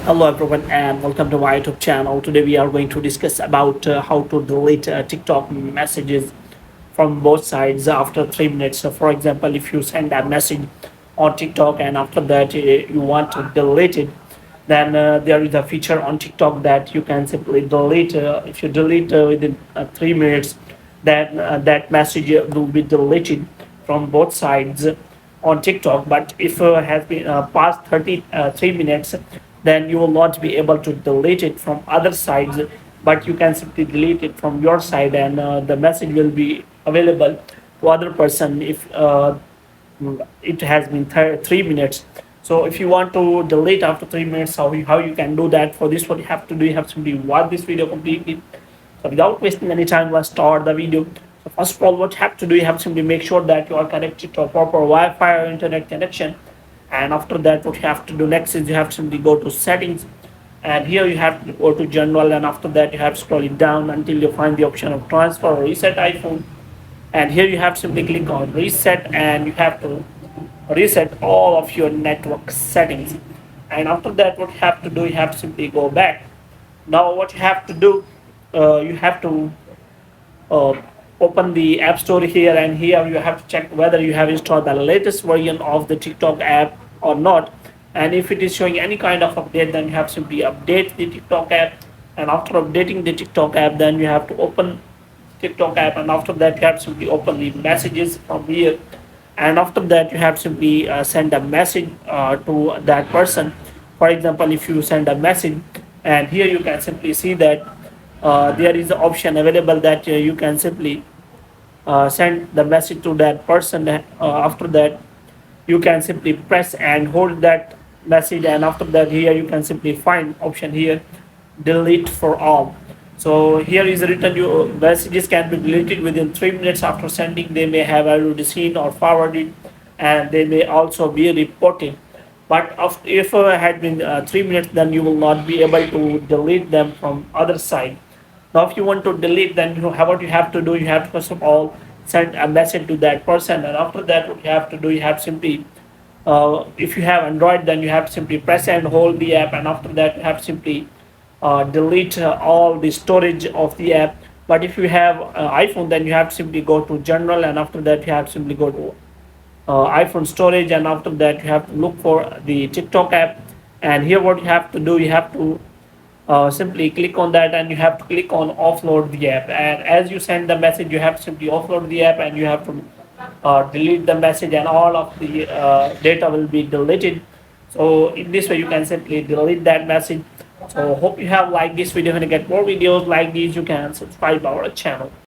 Hello everyone and welcome to my YouTube channel. Today we are going to discuss about how to delete TikTok messages from both sides after 3 minutes. So for example, if you send a message on TikTok and after that you want to delete it, then there is a feature on TikTok that you can simply delete. If you delete within 3 minutes, then that message will be deleted from both sides on TikTok. But if has been past 33 minutes, then you will not be able to delete it from other sides, but you can simply delete it from your side, and the message will be available to other person if it has been 3 minutes. So if you want to delete after 3 minutes, how you can do that? For this, what you have to do, you have to simply watch this video completely. So without wasting any time, let's start the video. So first of all, what you have to do, you have to simply make sure that you are connected to a proper Wi-Fi or internet connection. And after that, what you have to do next is you have to simply go to settings, and here you have to go to general, and after that you have to scroll it down until you find the option of transfer or reset iPhone. And here you have to simply click on reset, and you have to reset all of your network settings. And after that, what you have to do, you have to simply go back. Now what you have to do, you have to uh, open the app store here, and here you have to check whether you have installed the latest version of the TikTok app or not. And if it is showing any kind of update, then you have to simply update the TikTok app. And after updating the TikTok app, then you have to open TikTok app, and after that you have to simply open the messages from here. And after that you have to simply send a message to that person. For example, if you send a message, and here you can simply see that there is an option available that you can simply send the message to that person. After that, you can simply press and hold that message, and after that, here you can simply find option here, delete for all. So here is written, your messages can be deleted within 3 minutes after sending. They may have already seen or forwarded, and they may also be reported. But if had been 3 minutes, then you will not be able to delete them from other side. Now, if you want to delete, then what you have to do, you have to first of all send a message to that person, and after that, what you have to do, you have simply, if you have Android, then you have to simply press and hold the app, and after that, you have simply delete all the storage of the app. But if you have iPhone, then you have to simply go to general, and after that, you have to simply go to iPhone storage, and after that, you have to look for the TikTok app. And here, what you have to do, you have to simply click on that, and you have to click on offload the app. And as you send the message, you have to simply offload the app, and you have to delete the message, and all of the data will be deleted. So in this way you can simply delete that message. So hope you have liked this video. When you get more videos like these, you can subscribe our channel.